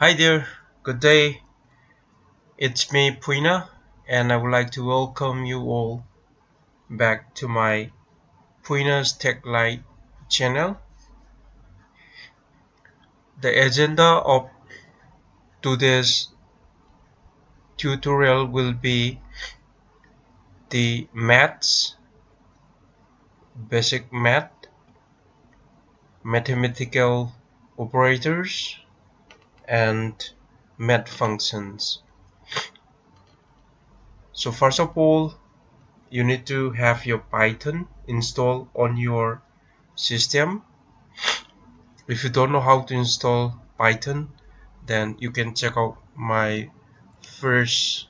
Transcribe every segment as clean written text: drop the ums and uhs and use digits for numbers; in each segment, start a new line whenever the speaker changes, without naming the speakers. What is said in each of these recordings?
Hi there, good day. It's me, Puina, and I would like to welcome you all back to my Puina's Tech Light channel. The agenda of today's tutorial will be the maths, basic math, mathematical operators, and math functions. So first of all, you need to have your Python installed on your system. If you don't know how to install Python, then you can check out my first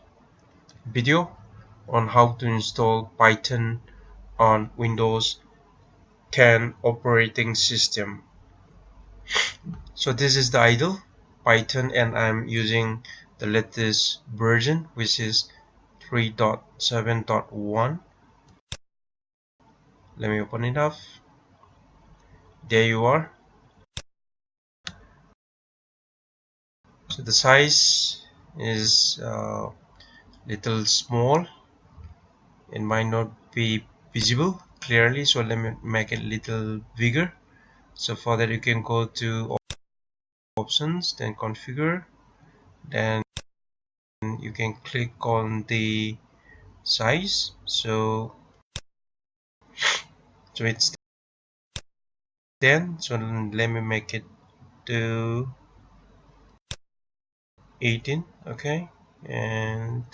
video on how to install Python on Windows 10 operating system. So this is the idle Python, and I'm using the latest version, which is 3.7.1. Let me open it up. There you are. So the size is little small. It might not be visible clearly, so let me make it a little bigger. So for that, you can go to options, then configure, then you can click on the size. So it's 10. So let me make it to 18. Okay, and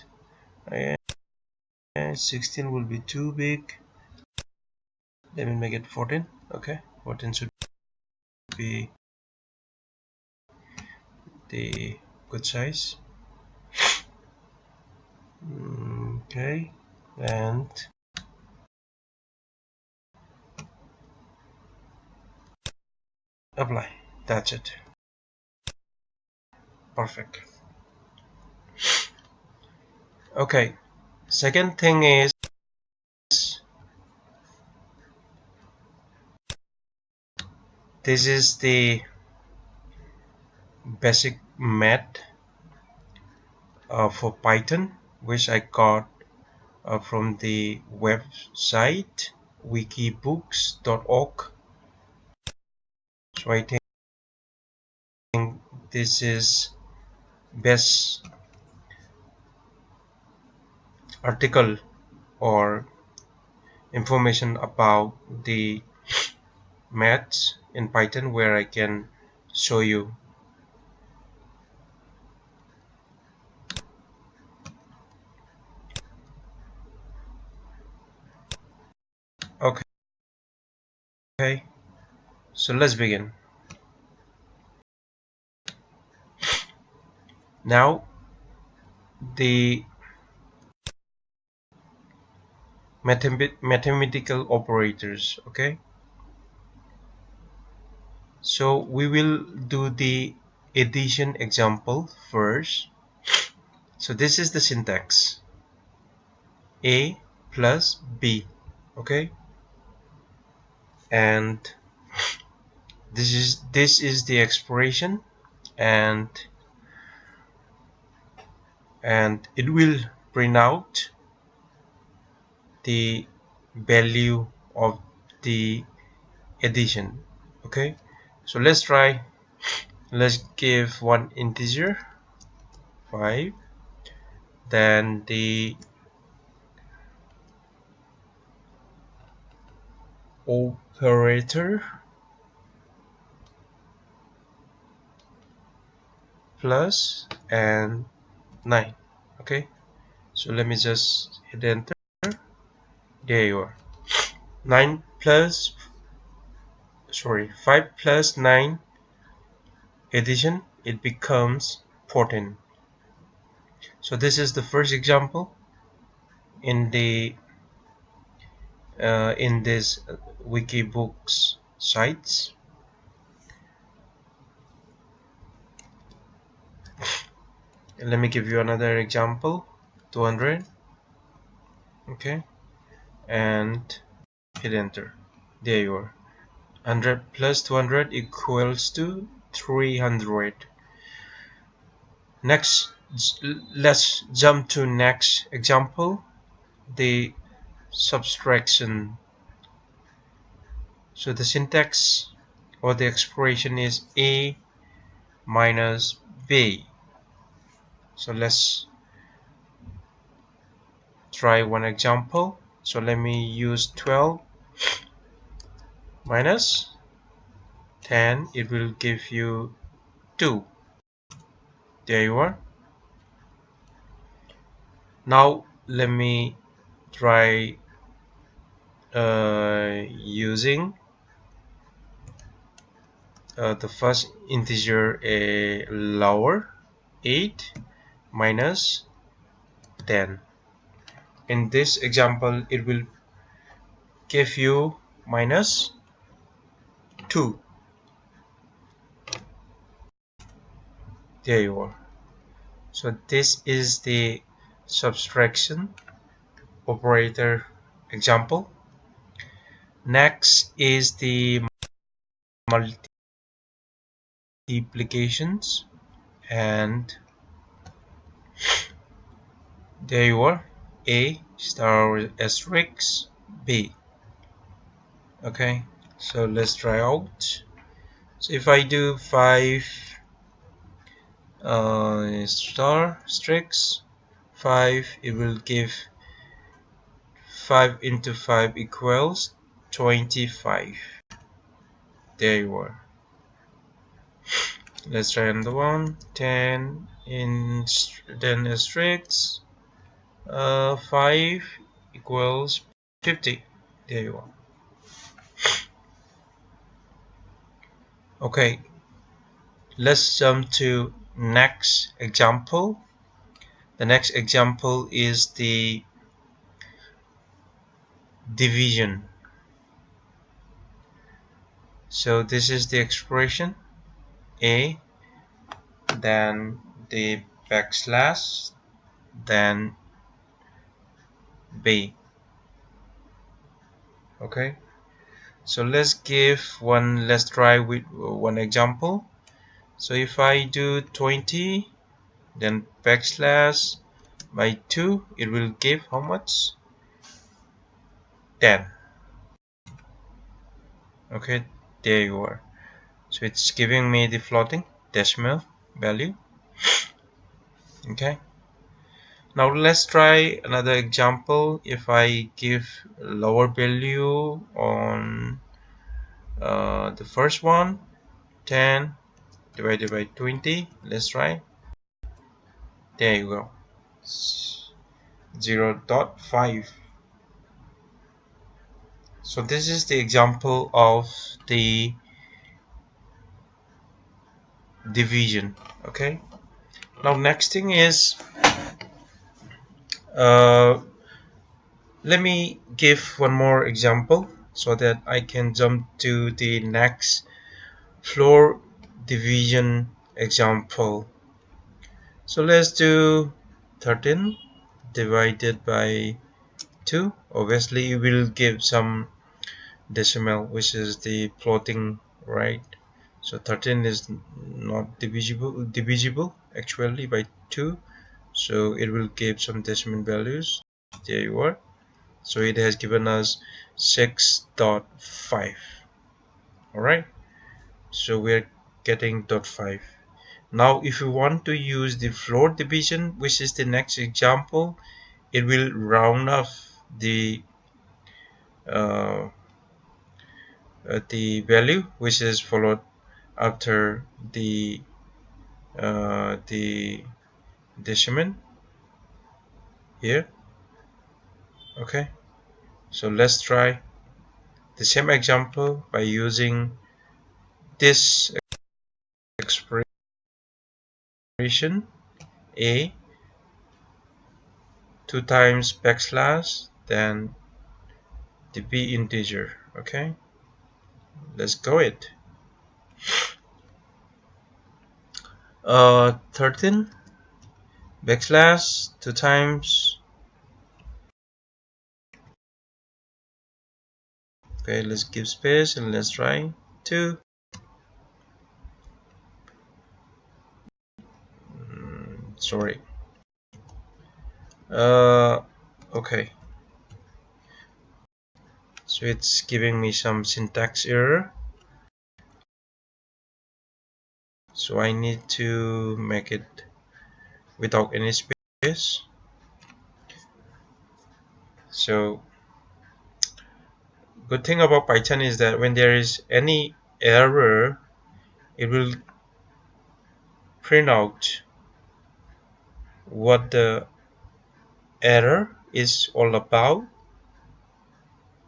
16 will be too big. Let me make it 14. Okay, 14 should be the good size. Okay, and apply. That's it. Perfect. Okay, second thing is this is the basic math for Python, which I got from the website wikibooks.org. So I think this is best article or information about the maths in Python where I can show you. Okay, so let's begin. Now the mathematical operators. Okay, so we will do the addition example first. So this is the syntax: a plus b. Okay, and this is the expression, and it will print out the value of the addition. Okay, so let's try. Let's give one integer 5, then the operator plus and 9. Okay, so let me just hit enter. There you are. 5 plus 9 addition, it becomes 14. So this is the first example in this Wikibooks sites. Let me give you another example. 200. Okay, and hit enter. There you are. 100 plus 200 equals to 300. Next, let's jump to next example, the subtraction. So the syntax or the expression is a minus b. So let's try one example. So let me use 12 minus 10. It will give you 2. There you are. Now let me try using the first integer a lower, 8 minus 10. In this example it will give you minus 2. There you are. So this is the subtraction operator example. Next is the multiplications, and there you are, a star asterisk b. Okay, so let's try out. So if I do 5 star asterisk 5, it will give 5 into 5 equals 25. There you are. Let's try another one. 10 in 10 asterisk 5 equals 50. There you are. Okay, let's jump to next example. The next example is the division. So this is the expression a, then the backslash, then b. Okay, so let's try with one example. So if I do 20 then backslash by 2, it will give how much? 10. Okay, there you are. So it's giving me the floating decimal value. Okay, now let's try another example. If I give lower value on the first one, 10 divided by 20, let's try. There you go, 0.5. So this is the example of the division. Okay, now next thing is let me give one more example so that I can jump to the next floor division example. So let's do 13 divided by 2. Obviously it will give some decimal, which is the floating, right? So 13 is not divisible actually by 2, so it will give some decimal values. There you are. So it has given us 6.5. Alright, so we're getting 0.5. Now if you want to use the floor division, which is the next example, it will round off uh, the value which is followed after the decimal here. Okay, so let's try the same example by using this expression a 2 times backslash then the b integer. Okay, let's go it. 13 backslash 2 times. Okay, let's give space and let's try 2. sorry. Okay, so it's giving me some syntax error, so I need to make it without any space. So good thing about Python is that when there is any error, it will print out what the error is all about.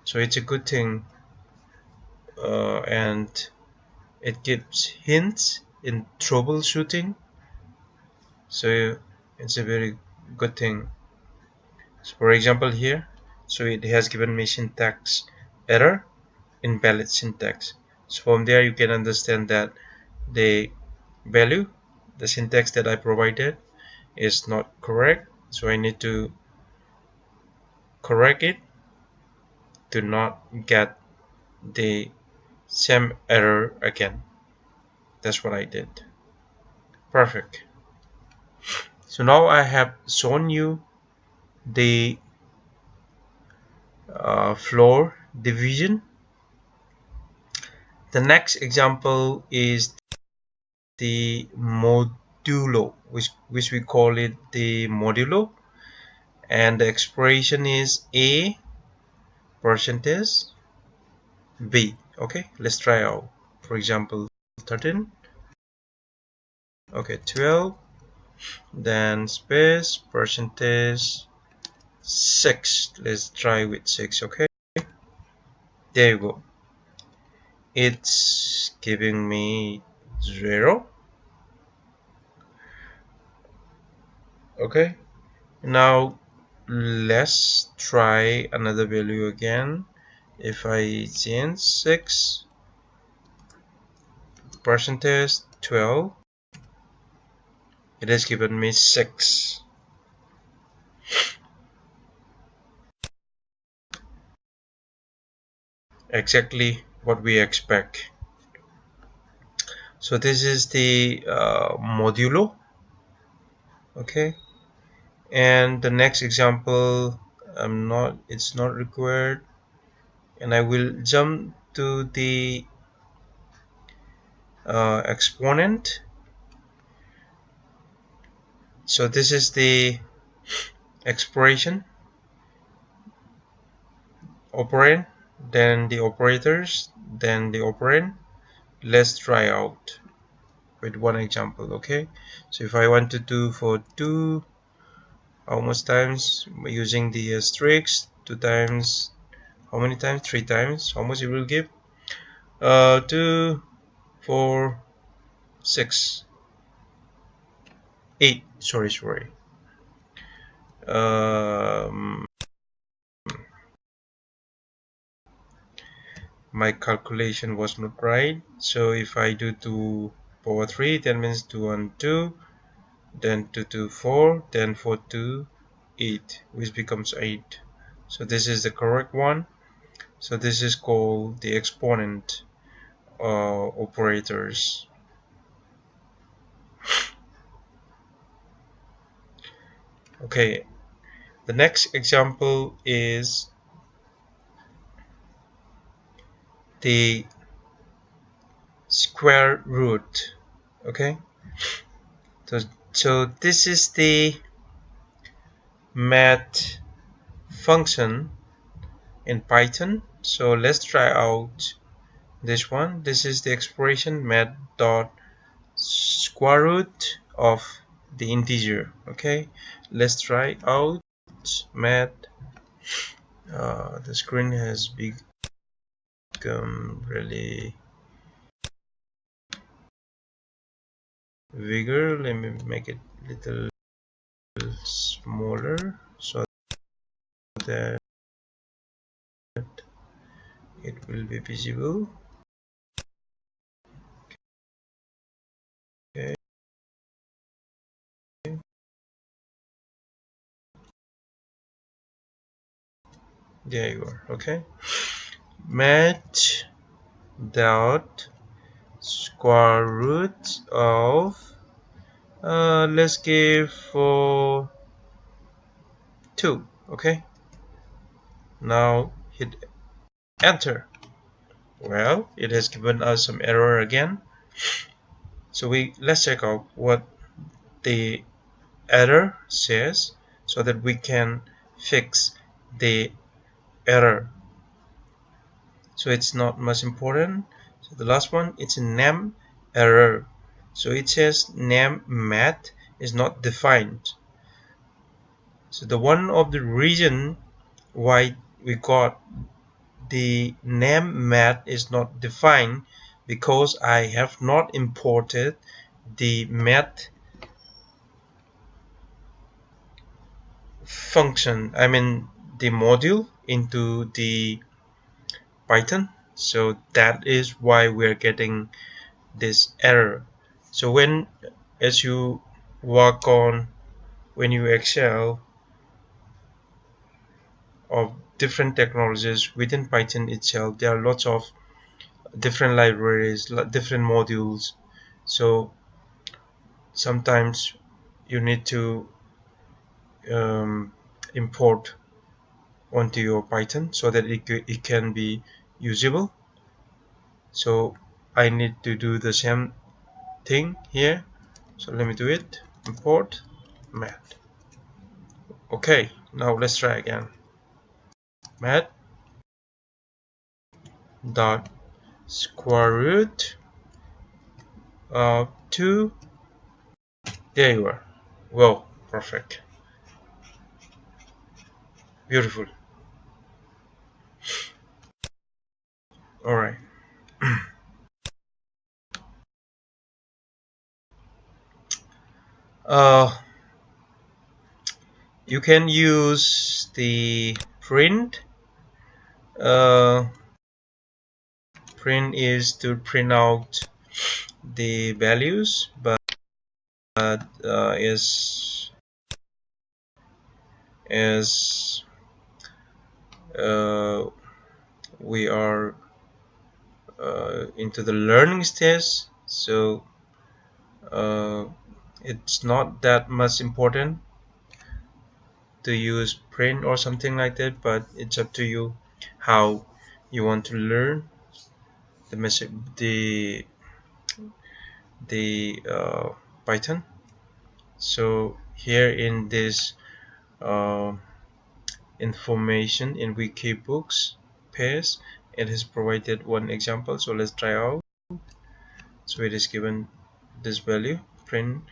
So it's a good thing, and it gives hints in troubleshooting, so it's a very good thing. So for example here, so it has given me syntax error, invalid syntax. So from there you can understand that the value, the syntax that I provided is not correct, so I need to correct it to not get the same error again. That's what I did. Perfect. So now I have shown you the floor division. The next example is the modulo, which we call it the modulo, and the expression is a percentage b. Okay, let's try out. For example, 13. Okay, 12. Then space percentage 6. Let's try with 6. Okay, there you go. It's giving me 0. Okay, now let's try another value again. If I change 6 percentage 12, it has given me 6. Exactly what we expect. So this is the modulo. Okay, and the next example, it's not required, and I will jump to the exponent. So this is the expression, operand, then the operators, then the operand. Let's try out with one example. Okay, so if I want to do for 2, how much times using the asterisk, 2 times, how many times, 3 times, how much it will give, 2, 4, 6, 8, sorry, um, my calculation was not right. So if I do 2 power 3, that means 2 and 2, then 2 to 4, then 4 to 8, which becomes 8. So this is the correct one. So this is called the exponent operators. Okay, the next example is the square root. Okay, so this is the math function in Python. So let's try out this one. This is the expression math dot square root of the integer. Okay, let's try out math. The screen has become really bigger. Let me make it a little smaller so that it will be visible. Okay, there you are. Okay, math dot square root of let's give for 2. Okay, now hit enter. Well, it has given us some error again, so let's check out what the error says so that we can fix the error. So it's not much important. So the last one, it's a name error. So it says name math is not defined. So the one of the reason why we got the name math is not defined because I have not imported the math function, I mean the module, into the Python. So that is why we're getting this error. So as you work on, when you excel of different technologies within Python itself, there are lots of different libraries, different modules. So sometimes you need to import onto your Python so that it can be usable. So I need to do the same thing here. So let me do it. Import math. Okay, now let's try again. Math dot square root of 2. There you are. Well, perfect. Beautiful. Alright. uh, you can use the print. Print is to print out the values, but as we are into the learning stage, so it's not that much important to use print or something like that, but it's up to you how you want to learn the message, the Python. So here in this uh, information in Wikibooks page, it has provided one example. So let's try out. So it is given this value print,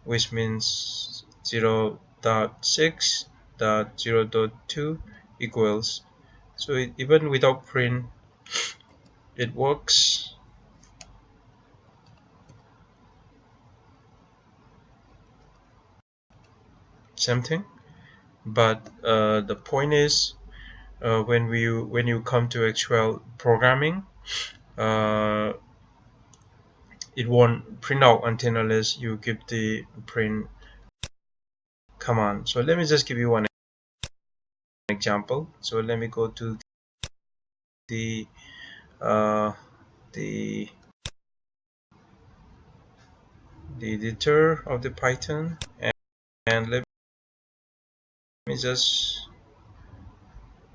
which means 0.6.0.2 equals. So even without print it works. Same thing, but the point is, when you come to actual programming, uh, it won't print out until unless you give the print command. So let me just give you one example. So let me go to the uh, the editor of the Python, and let me just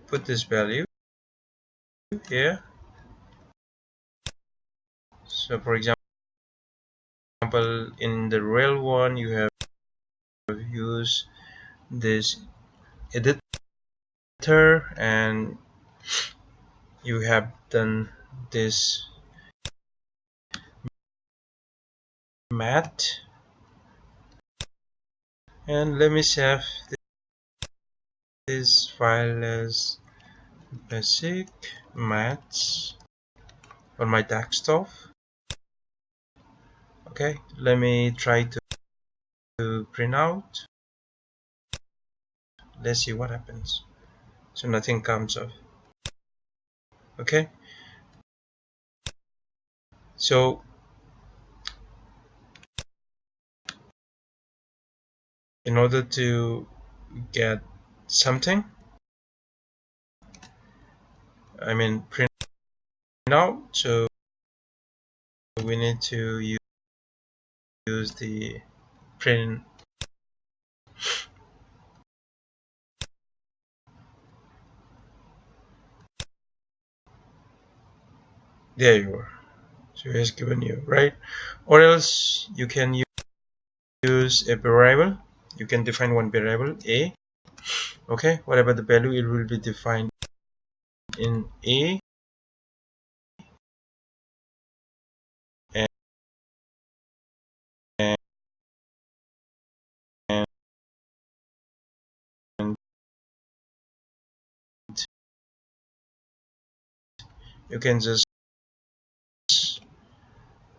put this value here. So for example, in the real one you have used this editor and you have done this math, and let me save this file as basic maths on my desktop. Okay, let me try to print out. Let's see what happens. So nothing comes up. Okay, so in order to get something, I mean print out, so we need to use the print. There you are. So it has given you, right? Or else you can use a variable. You can define one variable a. Okay, whatever the value, it will be defined in a, and, and you can just,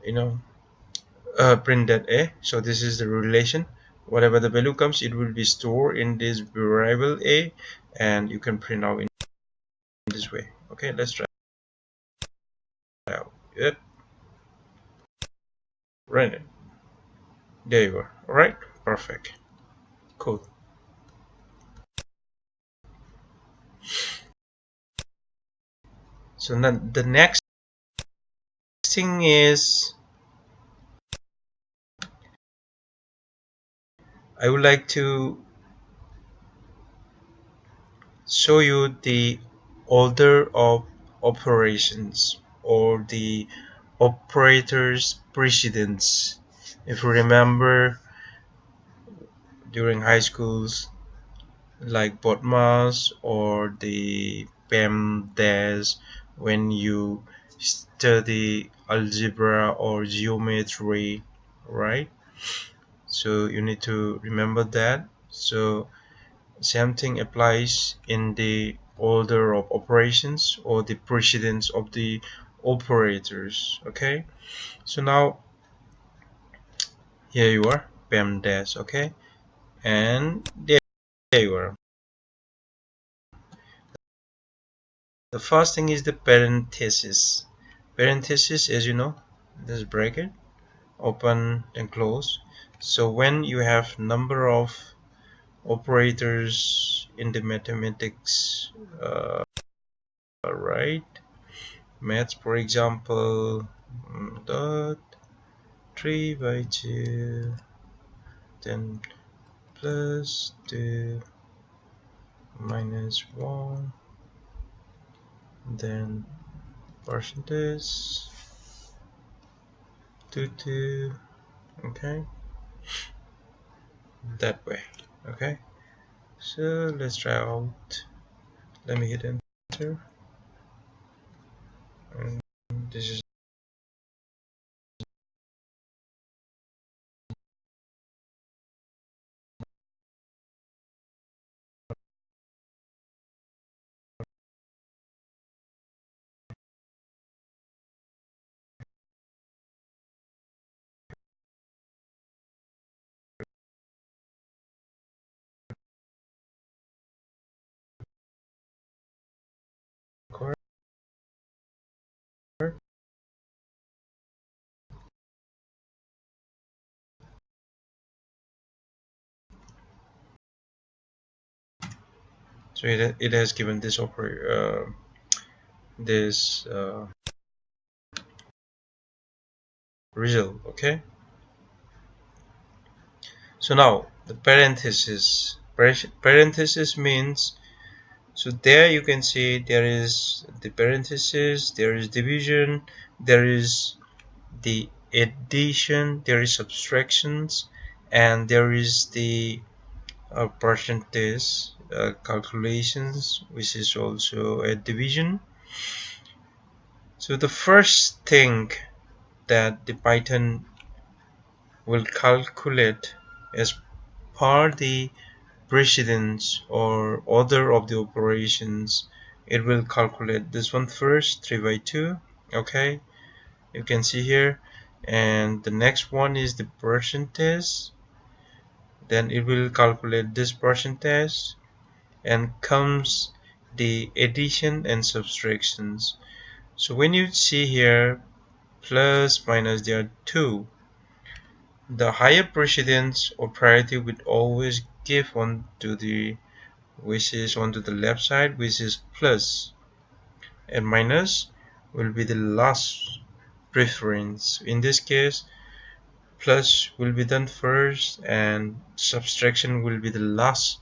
you know, print that a. So this is the relation. Whatever the value comes, it will be stored in this variable a, and you can print out in this way. Okay, let's try it out. Yep, run it. There you are. All right, perfect, cool. So now the next thing is, I would like to show you the order of operations, or the operator's precedence. If you remember during high schools, like BODMAS or the PEMDAS, when you study algebra or geometry, right? So you need to remember that. So same thing applies in the order of operations, or the precedence of the operators. Okay, so now here you are, PEMDAS. Okay, and there you are. The first thing is the parenthesis. Parenthesis, as you know, this bracket, open and close. So when you have number of operators in the mathematics, right? Maths, for example, dot 3 by 2, then plus 2 minus 1, then percentage 2, okay, that way. Okay, so let's try out. Let me hit enter, and this is correct. So it has given this this result. Okay, so now the parenthesis. Parenthesis means, so there you can see there is the parenthesis, there is division, there is the addition, there is subtractions, and there is the percentage calculations, which is also a division. So the first thing that the Python will calculate as per the precedence or order of the operations, it will calculate this one first, 3 by 2. Okay, you can see here, and the next one is the percentage, then it will calculate this percentage, and comes the addition and subtractions. So when you see here plus minus, there are two, the higher precedence or priority would always give one to the, which is on to the left side, which is plus, and minus will be the last preference. In this case, plus will be done first and subtraction will be the last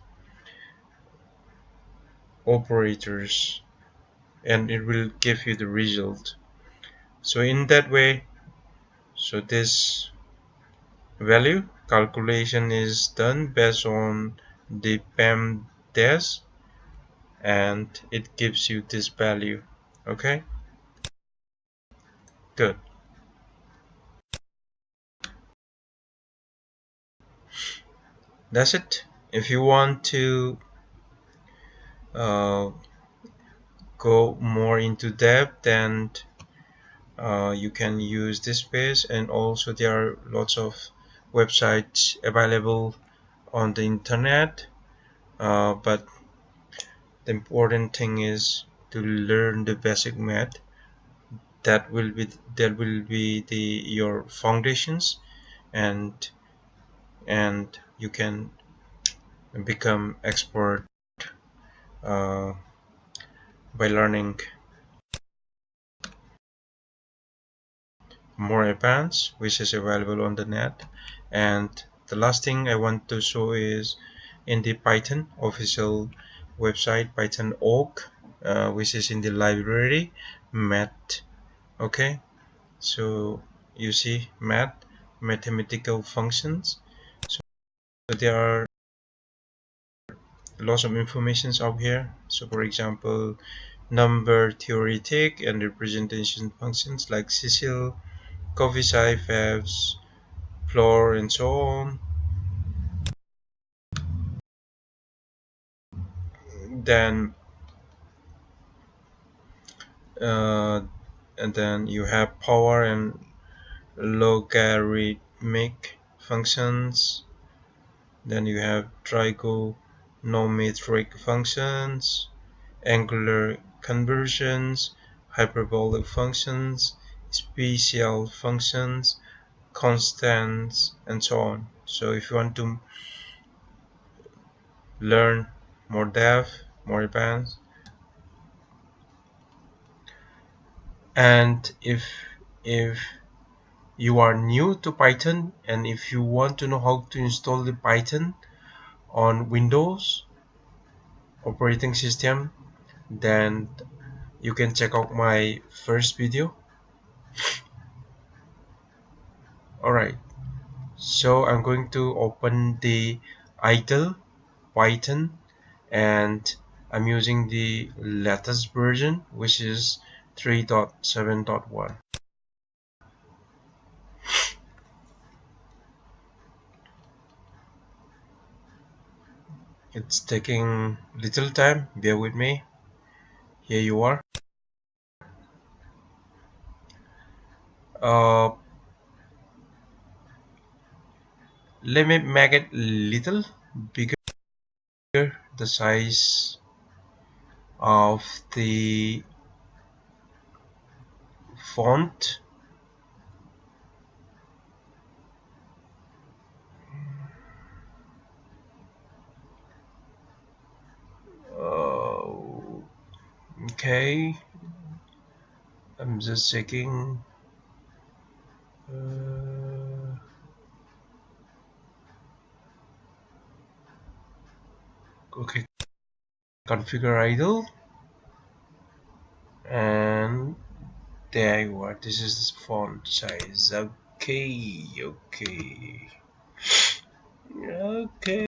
operators, and it will give you the result. So in that way, so this value calculation is done based on the PEMDAS, and it gives you this value. Okay, good. That's it. If you want to uh, go more into depth, then you can use this page, and also there are lots of websites available on the internet, but the important thing is to learn the basic math. That will be the your foundations, and you can become expert uh, by learning more advanced, which is available on the net. And the last thing I want to show is in the Python official website, Python org, which is in the library math. Okay, so you see mathematical functions. So there are lots of informations out here. So for example, number theoretic and representation functions like Cecil, Coffee, Fabs, floor, and so on. Then uh, and then you have power and logarithmic functions. Then you have trigonometric functions, angular conversions, hyperbolic functions, special functions, constants, and so on. So if you want to learn more depth, more advanced, and if you are new to Python, and if you want to know how to install the Python on Windows operating system, then you can check out my first video. Alright, so I'm going to open the idle Python, and I'm using the latest version, which is 3.7.1. It's taking little time, bear with me. Here you are. uh, Let me make it little bigger, the size of the font. uh, okay, I'm just checking. Okay, configure idle, and there you are. This is the font size. Okay, okay, okay.